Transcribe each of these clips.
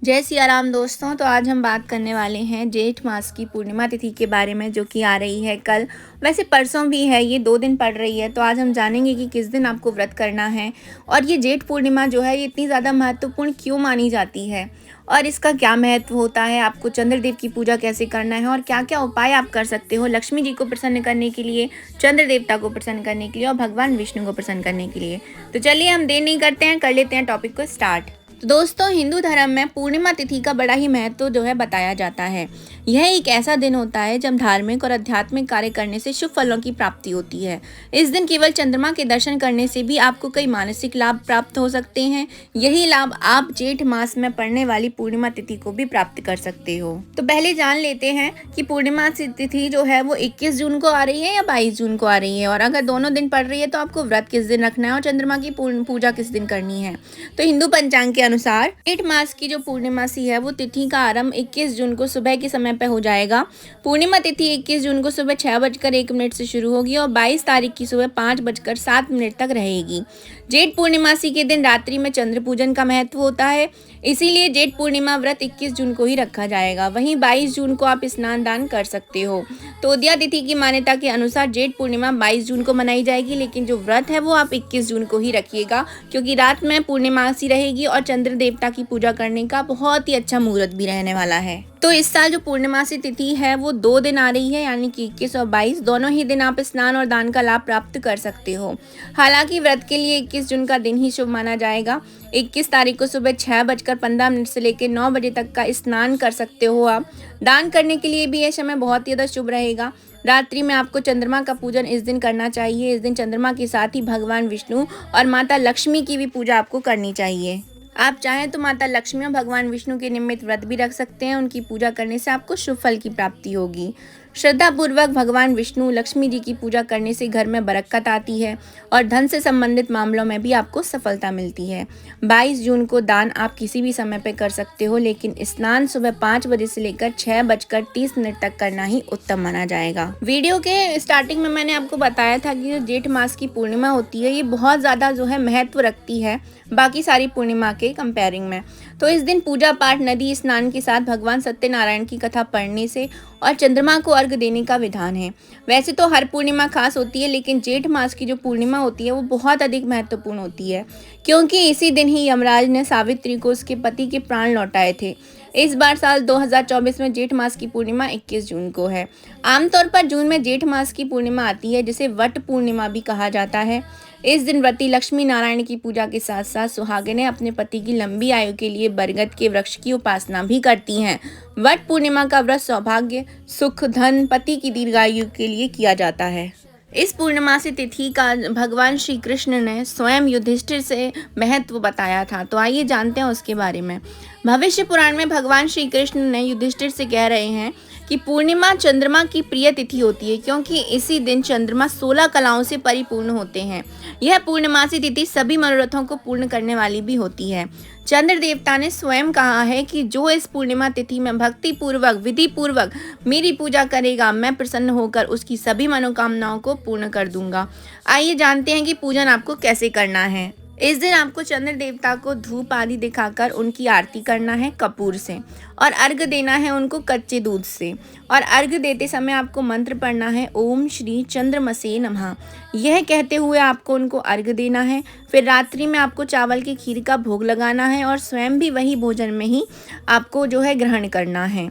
जय सिया राम दोस्तों। तो आज हम बात करने वाले हैं जेठ मास की पूर्णिमा तिथि के बारे में, जो कि आ रही है कल। वैसे परसों भी है, ये 2 दिन पड़ रही है। तो आज हम जानेंगे कि किस दिन आपको व्रत करना है और ये जेठ पूर्णिमा जो है ये इतनी ज़्यादा महत्वपूर्ण क्यों मानी जाती है और इसका क्या महत्व होता है, आपको चंद्रदेव की पूजा कैसे करना है और क्या क्या उपाय आप कर सकते हो लक्ष्मी जी को प्रसन्न करने के लिए, चंद्र देवता को प्रसन्न करने के लिए और भगवान विष्णु को प्रसन्न करने के लिए। तो चलिए हम देर नहीं करते हैं, कर लेते हैं टॉपिक को स्टार्ट। तो दोस्तों, हिंदू धर्म में पूर्णिमा तिथि का बड़ा ही महत्व जो है बताया जाता है। यह एक ऐसा दिन होता है जब धार्मिक और आध्यात्मिक कार्य करने से शुभ फलों की प्राप्ति होती है। इस दिन केवल चंद्रमा के दर्शन करने से भी आपको कई मानसिक लाभ प्राप्त हो सकते हैं। यही लाभ आप जेठ मास में पड़ने वाली पूर्णिमा तिथि को भी प्राप्त कर सकते हो। तो पहले जान लेते हैं कि पूर्णिमा तिथि जो है वो 21 जून को आ रही है या 22 जून को आ रही है, और अगर दोनों दिन पड़ रही है तो आपको व्रत किस दिन रखना है और चंद्रमा की पूजा किस दिन करनी है। तो हिंदू पंचांग के अनुसार जेठ मास की जो पूर्णिमासी है वो तिथि का आरंभ 21 जून को सुबह के समय पर हो जाएगा। पूर्णिमा तिथि 21 जून को सुबह 6:01 से शुरू होगी और 22 तारीख की सुबह 5:07 तक रहेगी। जेठ पूर्णिमासी के दिन रात्रि में चंद्र पूजन का महत्व होता है, इसीलिए जेठ पूर्णिमा व्रत 21 जून को ही रखा जाएगा। वहीं 22 जून को आप स्नान दान कर सकते हो। तो उदया तिथि की मान्यता के अनुसार जेठ पूर्णिमा 22 जून को मनाई जाएगी, लेकिन जो व्रत है वो आप 21 जून को ही रखिएगा, क्योंकि रात में पूर्णिमासी रहेगी और चंद्र देवता की पूजा करने का बहुत ही अच्छा मुहूर्त भी रहने वाला है। तो इस साल जो पूर्णिमासी तिथि है वो 2 दिन आ रही है, यानी कि 21 और 22 दोनों ही दिन आप स्नान और दान का लाभ प्राप्त कर सकते हो। हालांकि व्रत के लिए 21 जून का दिन ही शुभ माना जाएगा। 21 तारीख को सुबह 6:15 से लेकर 9 बजे तक का स्नान कर सकते हो आप। दान करने के लिए भी यह समय बहुत ही ज़्यादा शुभ रहेगा। रात्रि में आपको चंद्रमा का पूजन इस दिन करना चाहिए। इस दिन चंद्रमा के साथ ही भगवान विष्णु और माता लक्ष्मी की भी पूजा आपको करनी चाहिए। आप चाहें तो माता लक्ष्मी और भगवान विष्णु के निमित्त व्रत भी रख सकते हैं। उनकी पूजा करने से आपको शुभ फल की प्राप्ति होगी। श्रद्धापूर्वक भगवान विष्णु लक्ष्मी जी की पूजा करने से घर में बरकत आती है और धन से संबंधित मामलों में भी आपको सफलता मिलती है। 22 जून को दान आप किसी भी समय पर कर सकते हो, लेकिन स्नान सुबह 5 बजे से लेकर 6:30 तक करना ही उत्तम माना जाएगा। वीडियो के स्टार्टिंग में मैंने आपको बताया था कि जो जेठ मास की पूर्णिमा होती है ये बहुत ज़्यादा जो है महत्व रखती है बाकी सारी पूर्णिमा के कंपेयरिंग में। तो इस दिन पूजा पाठ, नदी स्नान के साथ भगवान सत्यनारायण की कथा पढ़ने से और चंद्रमा को अर्घ देने का विधान है। वैसे तो हर पूर्णिमा खास होती है, लेकिन जेठ मास की जो पूर्णिमा होती है वो बहुत अधिक महत्वपूर्ण होती है, क्योंकि इसी दिन ही यमराज ने सावित्री को उसके पति के प्राण लौटाए थे। इस बार साल 2024 में जेठ मास की पूर्णिमा 21 जून को है। आमतौर पर जून में जेठ मास की पूर्णिमा आती है, जिसे वट पूर्णिमा भी कहा जाता है। इस दिन व्रती लक्ष्मी नारायण की पूजा के साथ साथ सुहागिनें अपने पति की लंबी आयु के लिए बरगद के वृक्ष की उपासना भी करती हैं। वट पूर्णिमा का व्रत सौभाग्य, सुख, धन, पति की दीर्घायु के लिए किया जाता है। इस पूर्णिमासी तिथि का भगवान श्री कृष्ण ने स्वयं युधिष्ठिर से महत्व बताया था। तो आइए जानते हैं उसके बारे में। भविष्य पुराण में भगवान श्री कृष्ण ने युधिष्ठिर से कह रहे हैं कि पूर्णिमा चंद्रमा की प्रिय तिथि होती है, क्योंकि इसी दिन चंद्रमा 16 कलाओं से परिपूर्ण होते हैं। यह पूर्णिमासी तिथि सभी मनोरथों को पूर्ण करने वाली भी होती है। चंद्र देवता ने स्वयं कहा है कि जो इस पूर्णिमा तिथि में भक्ति पूर्वक, विधि पूर्वक मेरी पूजा करेगा, मैं प्रसन्न होकर उसकी सभी मनोकामनाओं को पूर्ण कर दूंगा। आइए जानते हैं कि पूजन आपको कैसे करना है। इस दिन आपको चंद्र देवता को धूप आदि दिखाकर उनकी आरती करना है कपूर से, और अर्घ देना है उनको कच्चे दूध से। और अर्घ देते समय आपको मंत्र पढ़ना है, ओम श्री चंद्रमसे नमः। यह कहते हुए आपको उनको अर्घ देना है। फिर रात्रि में आपको चावल की खीर का भोग लगाना है और स्वयं भी वही भोजन में ही आपको जो है ग्रहण करना है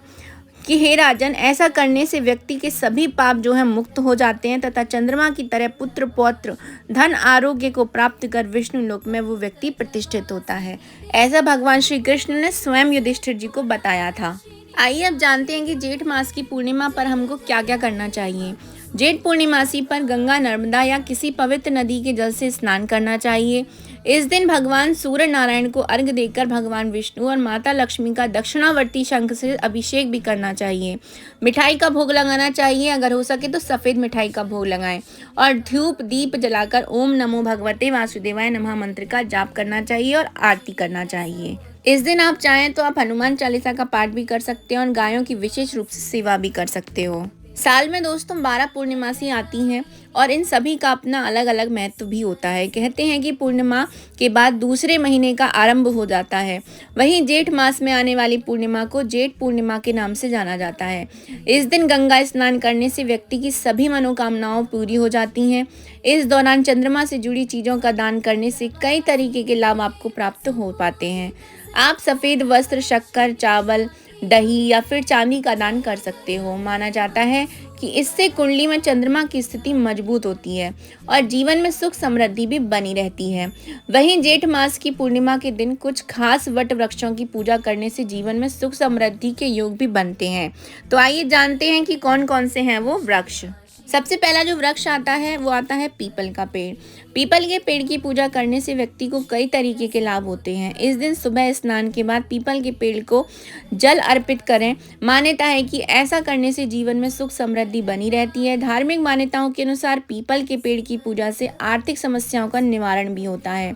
कि हे राजन, ऐसा करने से व्यक्ति के सभी पाप जो है मुक्त हो जाते हैं तथा चंद्रमा की तरह पुत्र, पौत्र, धन, आरोग्य को प्राप्त कर विष्णु लोक में वो व्यक्ति प्रतिष्ठित होता है। ऐसा भगवान श्री कृष्ण ने स्वयं युधिष्ठिर जी को बताया था। आइए अब जानते हैं कि जेठ मास की पूर्णिमा पर हमको क्या क्या करना चाहिए। जेठ पूर्णिमासी पर गंगा, नर्मदा या किसी पवित्र नदी के जल से स्नान करना चाहिए। इस दिन भगवान सूर्य नारायण को अर्घ देकर भगवान विष्णु और माता लक्ष्मी का दक्षिणावर्ती शंख से अभिषेक भी करना चाहिए। मिठाई का भोग लगाना चाहिए, अगर हो सके तो सफ़ेद मिठाई का भोग लगाएं और धूप दीप जलाकर ओम नमो भगवते वासुदेवाय नमः मंत्र का जाप करना चाहिए और आरती करना चाहिए। इस दिन आप चाहें तो आप हनुमान चालीसा का पाठ भी कर सकते हैं और गायों की विशेष रूप से सेवा भी कर सकते हो। साल में दोस्तों 12 पूर्णिमासी आती हैं और इन सभी का अपना अलग अलग महत्व भी होता है। कहते हैं कि पूर्णिमा के बाद दूसरे महीने का आरंभ हो जाता है। वहीं जेठ मास में आने वाली पूर्णिमा को जेठ पूर्णिमा के नाम से जाना जाता है। इस दिन गंगा स्नान करने से व्यक्ति की सभी मनोकामनाओं पूरी हो जाती हैं। इस दौरान चंद्रमा से जुड़ी चीज़ों का दान करने से कई तरीके के लाभ आपको प्राप्त हो पाते हैं। आप सफ़ेद वस्त्र, शक्कर, चावल, दही या फिर चांदी का दान कर सकते हो। माना जाता है कि इससे कुंडली में चंद्रमा की स्थिति मजबूत होती है और जीवन में सुख समृद्धि भी बनी रहती है। वहीं जेठ मास की पूर्णिमा के दिन कुछ खास वट वृक्षों की पूजा करने से जीवन में सुख समृद्धि के योग भी बनते हैं। तो आइए जानते हैं कि कौन कौन से हैं वो वृक्ष। सबसे पहला जो वृक्ष आता है वो आता है पीपल का पेड़। पीपल के पेड़ की पूजा करने से व्यक्ति को कई तरीके के लाभ होते हैं। इस दिन सुबह स्नान के बाद पीपल के पेड़ को जल अर्पित करें। मान्यता है कि ऐसा करने से जीवन में सुख समृद्धि बनी रहती है। धार्मिक मान्यताओं के अनुसार पीपल के पेड़ की पूजा से आर्थिक समस्याओं का निवारण भी होता है।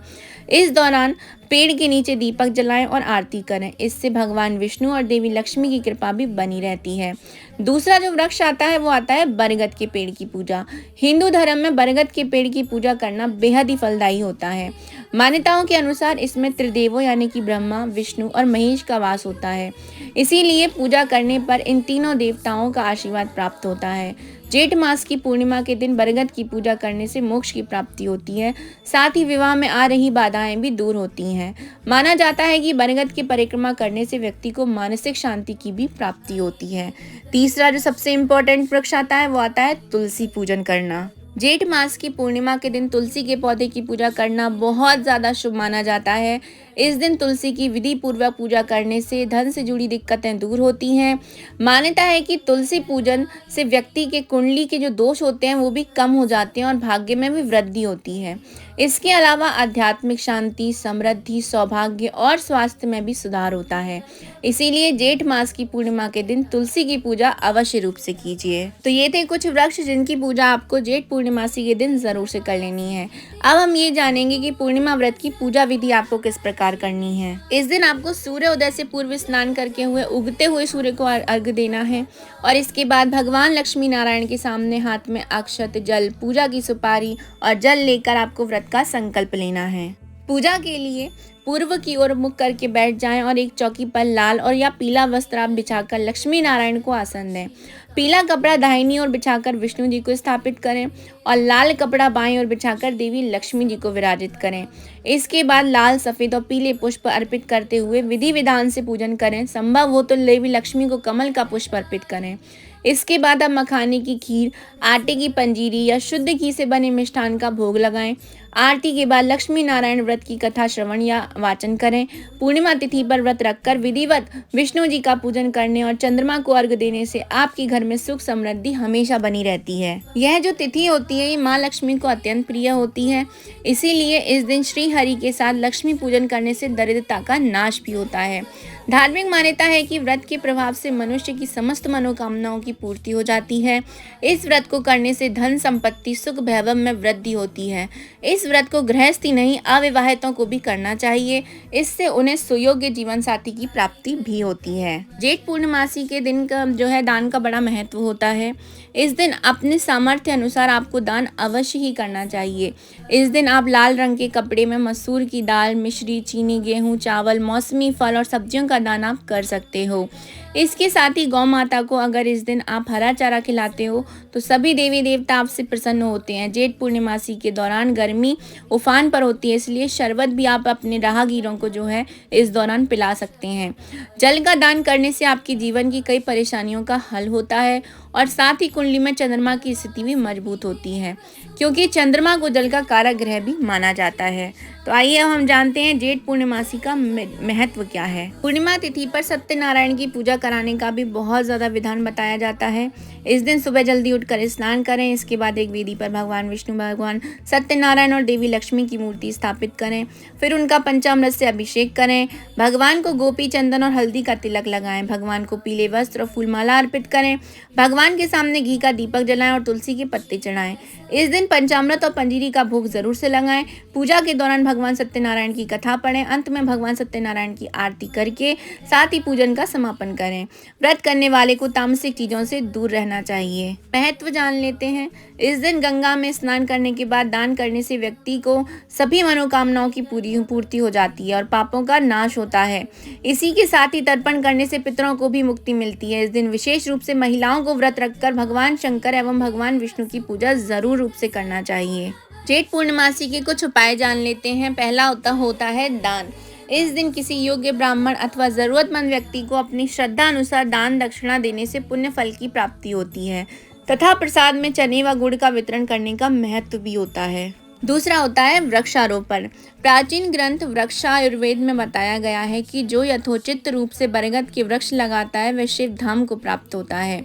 इस दौरान पेड़ के नीचे दीपक जलाएं और आरती करें। इससे भगवान विष्णु और देवी लक्ष्मी की कृपा भी बनी रहती है। दूसरा जो वृक्ष आता है वो आता है बरगद के पेड़ की पूजा। हिंदू धर्म में बरगद के पेड़ की पूजा करना बेहद ही फलदायी होता है। मान्यताओं के अनुसार इसमें त्रिदेवों यानी कि ब्रह्मा, विष्णु और महेश का वास होता है। इसीलिए पूजा करने पर इन तीनों देवताओं का आशीर्वाद प्राप्त होता है। जेठ मास की पूर्णिमा के दिन बरगद की पूजा करने से मोक्ष की प्राप्ति होती है। साथ ही विवाह में आ रही बाधाएं भी दूर होती हैं। माना जाता है कि बरगद की परिक्रमा करने से व्यक्ति को मानसिक शांति की भी प्राप्ति होती है। तीसरा जो सबसे इम्पोर्टेंट वृक्ष आता है वो आता है तुलसी पूजन करना। जेठ मास की पूर्णिमा के दिन तुलसी के पौधे की पूजा करना बहुत ज़्यादा शुभ माना जाता है। इस दिन तुलसी की विधि पूर्वक पूजा करने से धन से जुड़ी दिक्कतें दूर होती हैं। मान्यता है कि तुलसी पूजन से व्यक्ति के कुंडली के जो दोष होते हैं वो भी कम हो जाते हैं और भाग्य में भी वृद्धि होती है। इसके अलावा आध्यात्मिक शांति, समृद्धि, सौभाग्य और स्वास्थ्य में भी सुधार होता है। इसीलिए जेठ मास की पूर्णिमा के दिन तुलसी की पूजा अवश्य रूप से कीजिए। तो ये थे कुछ वृक्ष जिनकी पूजा आपको जेठ पूर्णिमासी के दिन जरूर से कर लेनी है। अब हम ये जानेंगे कि पूर्णिमा व्रत की पूजा विधि आपको किस प्रकार करनी है। इस दिन आपको सूर्य उदय से पूर्व स्नान करके हुए उगते हुए सूर्य को अर्घ्य देना है और इसके बाद भगवान लक्ष्मी नारायण के सामने हाथ में अक्षत, जल, पूजा की सुपारी और जल लेकर आपको व्रत का संकल्प लेना है। पूजा के लिए पूर्व की ओर मुख करके बैठ जाएं और एक चौकी पर लाल और या पीला वस्त्र आप बिछाकर लक्ष्मी नारायण को आसन दें। पीला कपड़ा दाहिनी ओर बिछाकर विष्णु जी को स्थापित करें और लाल कपड़ा बाईं ओर बिछाकर देवी लक्ष्मी जी को विराजित करें। इसके बाद लाल, सफ़ेद और पीले पुष्प अर्पित करते हुए विधि विधान से पूजन करें। संभव हो तो देवी लक्ष्मी को कमल का पुष्प अर्पित करें। इसके बाद आप मखाने की खीर, आटे की पंजीरी या शुद्ध घी से बने मिष्ठान का भोग लगाएं। आरती के बाद लक्ष्मी नारायण व्रत की कथा श्रवण या वाचन करें। पूर्णिमा तिथि पर व्रत रखकर विधिवत विष्णु जी का पूजन करने और चंद्रमा को अर्घ्य देने से आपके घर में सुख समृद्धि हमेशा बनी रहती है। यह जो तिथि होती है ये माँ लक्ष्मी को अत्यंत प्रिय होती है। इसीलिए इस दिन श्री हरि के साथ लक्ष्मी पूजन करने से दरिद्रता का नाश भी होता है। धार्मिक मान्यता है कि व्रत के प्रभाव से मनुष्य की समस्त मनोकामनाओं की पूर्ति हो जाती है। इस व्रत को करने से धन संपत्ति, सुख, वैभव में वृद्धि होती है। इस व्रत को गृहस्थी नहीं अविवाहितों को भी करना चाहिए। इससे उन्हें सुयोग्य जीवन साथी की प्राप्ति भी होती है। जेठ पूर्णिमासी के दिन का जो है दान का बड़ा महत्व होता है। इस दिन अपने सामर्थ्य अनुसार आपको दान अवश्य ही करना चाहिए। इस दिन आप लाल रंग के कपड़े में मसूर की दाल, मिश्री, चीनी, गेहूं, चावल, मौसमी फल और सब्जियों का दान आप कर सकते हो। इसके साथ ही गौ माता को अगर इस दिन आप हरा चारा खिलाते हो तो सभी देवी देवता आपसे प्रसन्न होते हैं। जेठ पूर्णिमासी के दौरान गर्मी उफान पर होती है, इसलिए शरबत भी आप अपने राहगीरों को जो है इस दौरान पिला सकते हैं। जल का दान करने से आपके जीवन की कई परेशानियों का हल होता है और साथ ही कुंडली में चंद्रमा की स्थिति भी मजबूत होती है, क्योंकि चंद्रमा को जल का कारक ग्रह भी माना जाता है। तो आइए अब हम जानते हैं जेठ पूर्णिमासी का महत्व क्या है। पूर्णिमा तिथि पर सत्यनारायण की पूजा कराने का भी बहुत ज़्यादा विधान बताया जाता है। इस दिन सुबह जल्दी उठकर स्नान करें। इसके बाद एक वेदी पर भगवान विष्णु, भगवान सत्यनारायण और देवी लक्ष्मी की मूर्ति स्थापित करें। फिर उनका पंचामृत से अभिषेक करें। भगवान को गोपी चंदन और हल्दी का तिलक लगाएं। भगवान को पीले वस्त्र और फूलमाला अर्पित करें। भगवान के सामने घी का दीपक जलाएं और तुलसी के पत्ते चढ़ाएं। इस दिन पंचामृत और पंजीरी का भोग जरूर से लगाएं। पूजा के दौरान भगवान सत्यनारायण की कथा पढ़ें। अंत में भगवान सत्यनारायण की आरती करके साथ ही पूजन का समापन करें। व्रत करने वाले को तामसिक चीजों से दूर रहना चाहिए। महत्व जान लेते हैं। इस दिन गंगा में स्नान करने के बाद दान करने से व्यक्ति को सभी मनोकामनाओं की पूर्ति हो जाती है और पापों का नाश होता है। इसी के साथ ही तर्पण करने से पितरों को भी मुक्ति मिलती है। इस दिन विशेष रूप से महिलाओं को व्रत रखकर भगवान शंकर एवं भगवान विष्णु की पूजा जरूर रूप से करना चाहिए। जेठ पूर्णमासी के कुछ उपाय जान लेते हैं। पहला होता है दान। इस दिन किसी योग्य ब्राह्मण अथवा जरूरतमंद व्यक्ति को अपनी श्रद्धा अनुसार दान दक्षिणा देने से पुण्य फल की प्राप्ति होती है तथा प्रसाद में चने व गुड़ का वितरण करने का महत्व भी होता है। दूसरा होता है वृक्षारोपण। प्राचीन ग्रंथ वृक्षायुर्वेद में बताया गया है कि जो यथोचित रूप से बरगद के वृक्ष लगाता है वह शिव धाम को प्राप्त होता है।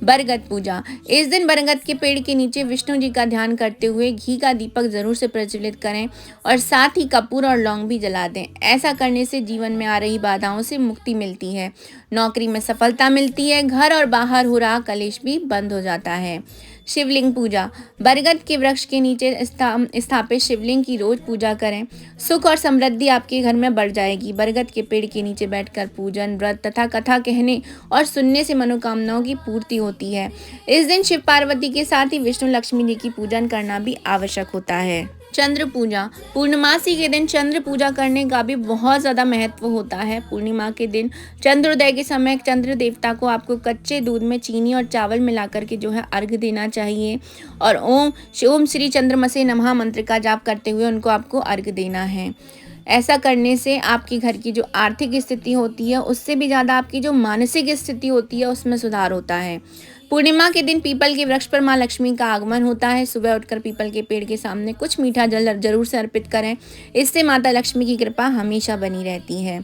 बरगद पूजा। इस दिन बरगद के पेड़ के नीचे विष्णु जी का ध्यान करते हुए घी का दीपक जरूर से प्रज्वलित करें और साथ ही कपूर और लौंग भी जला दें। ऐसा करने से जीवन में आ रही बाधाओं से मुक्ति मिलती है, नौकरी में सफलता मिलती है, घर और बाहर हो रहा कलेश भी बंद हो जाता है। शिवलिंग पूजा। बरगद के वृक्ष के नीचे स्थापित शिवलिंग की रोज पूजा करें। सुख और समृद्धि आपके घर में बढ़ जाएगी। बरगद के पेड़ के नीचे बैठकर पूजन, व्रत तथा कथा कहने और सुनने से मनोकामनाओं की पूर्ति होती है। इस दिन शिव पार्वती के साथ ही विष्णु लक्ष्मी जी की पूजन करना भी आवश्यक होता है। चंद्र पूजा। पूर्णमासी के दिन चंद्र पूजा करने का भी बहुत ज़्यादा महत्व होता है। पूर्णिमा के दिन चंद्रोदय के समय चंद्र देवता को आपको कच्चे दूध में चीनी और चावल मिलाकर के अर्घ देना चाहिए और ओम श्री चंद्रमसे नमः मंत्र का जाप करते हुए उनको आपको अर्घ देना है। ऐसा करने से आपके घर की जो आर्थिक स्थिति होती है उससे भी ज़्यादा आपकी जो मानसिक स्थिति होती है उसमें सुधार होता है। पूर्णिमा के दिन पीपल के वृक्ष पर माँ लक्ष्मी का आगमन होता है। सुबह उठकर पीपल के पेड़ के सामने कुछ मीठा जल जरूर से अर्पित करें। इससे माता लक्ष्मी की कृपा हमेशा बनी रहती है।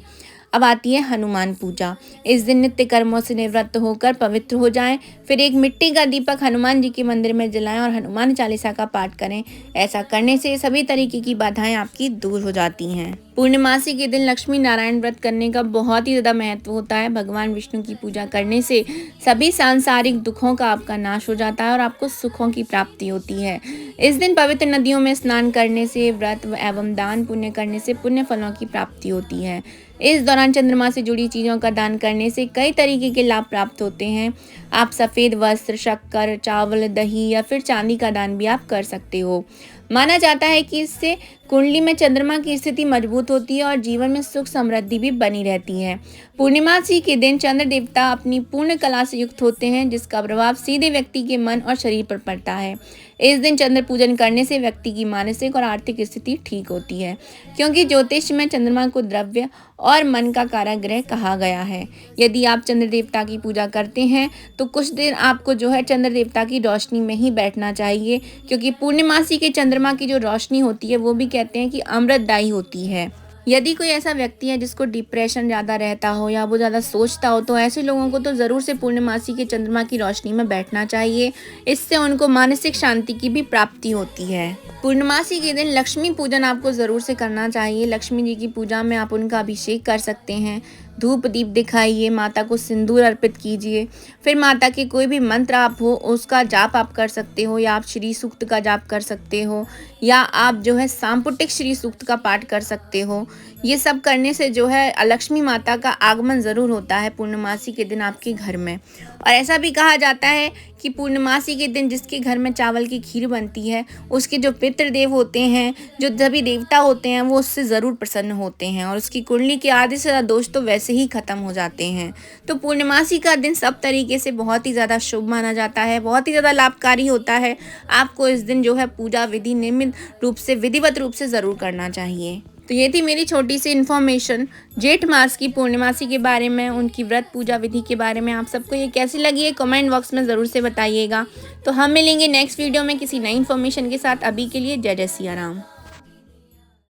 अब आती है हनुमान पूजा। इस दिन नित्य कर्मों से निवृत्त होकर पवित्र हो जाएं। फिर एक मिट्टी का दीपक हनुमान जी के मंदिर में जलाएं और हनुमान चालीसा का पाठ करें। ऐसा करने से सभी तरीके की बाधाएं आपकी दूर हो जाती हैं। पूर्णमासी के दिन लक्ष्मी नारायण व्रत करने का बहुत ही ज़्यादा महत्व होता है। भगवान विष्णु की पूजा करने से सभी सांसारिक दुखों का आपका नाश हो जाता है और आपको सुखों की प्राप्ति होती है। इस दिन पवित्र नदियों में स्नान करने से, व्रत एवं दान पुण्य करने से पुण्य फलों की प्राप्ति होती है। इस दौरान चंद्रमा से जुड़ी चीज़ों का दान करने से कई तरीके के लाभ प्राप्त होते हैं। आप सफ़ेद वस्त्र, शक्कर, चावल, दही या फिर चांदी का दान भी आप कर सकते हो। माना जाता है कि इससे कुंडली में चंद्रमा की स्थिति मजबूत होती है और जीवन में सुख समृद्धि भी बनी रहती है। पूर्णिमासी के दिन चंद्र देवता अपनी पूर्ण कला से युक्त होते हैं, जिसका प्रभाव सीधे व्यक्ति के मन और शरीर पर पड़ता है। इस दिन चंद्र पूजन करने से व्यक्ति की मानसिक और आर्थिक स्थिति ठीक होती है, क्योंकि ज्योतिष में चंद्रमा को द्रव्य और मन का कारागृह कहा गया है। यदि आप चंद्र देवता की पूजा करते हैं तो कुछ दिन आपको चंद्र देवता की रोशनी में ही बैठना चाहिए, क्योंकि पूर्णिमासी के चंद्रमा की जो रोशनी होती है वो भी कहते हैं कि अमृतदायी होती है। यदि कोई ऐसा व्यक्ति है जिसको डिप्रेशन ज़्यादा रहता हो या वो ज़्यादा सोचता हो तो ऐसे लोगों को तो ज़रूर से पूर्णिमासी के चंद्रमा की रोशनी में बैठना चाहिए। इससे उनको मानसिक शांति की भी प्राप्ति होती है। पूर्णिमासी के दिन लक्ष्मी पूजन आपको ज़रूर से करना चाहिए। लक्ष्मी जी की पूजा में आप उनका अभिषेक कर सकते हैं, धूप दीप दिखाइए, माता को सिंदूर अर्पित कीजिए। फिर माता के कोई भी मंत्र आप हो उसका जाप आप कर सकते हो, या आप श्री सूक्त का जाप कर सकते हो, या आप सांपुटिक श्री सूक्त का पाठ कर सकते हो। ये सब करने से लक्ष्मी माता का आगमन ज़रूर होता है पूर्णमासी के दिन आपके घर में। और ऐसा भी कहा जाता है कि पूर्णमासी के दिन जिसके घर में चावल की खीर बनती है उसके जो पितृदेव होते हैं, जो सभी देवता होते हैं, वो उससे ज़रूर प्रसन्न होते हैं और उसकी कुंडली के आधे से ज़्यादा दोष तो वैसे ही ख़त्म हो जाते हैं। तो पूर्णमासी का दिन सब तरीके से बहुत ही ज़्यादा शुभ माना जाता है, बहुत ही ज़्यादा लाभकारी होता है। आपको इस दिन पूजा विधि नियमित रूप से विधिवत रूप से ज़रूर करना चाहिए। तो ये थी मेरी छोटी सी इन्फॉर्मेशन जेठ मास की पूर्णिमासी के बारे में, उनकी व्रत पूजा विधि के बारे में। आप सबको ये कैसी लगी है कमेंट बॉक्स में ज़रूर से बताइएगा। तो हम मिलेंगे नेक्स्ट वीडियो में किसी नई इन्फॉर्मेशन के साथ। अभी के लिए जय जय सिया राम।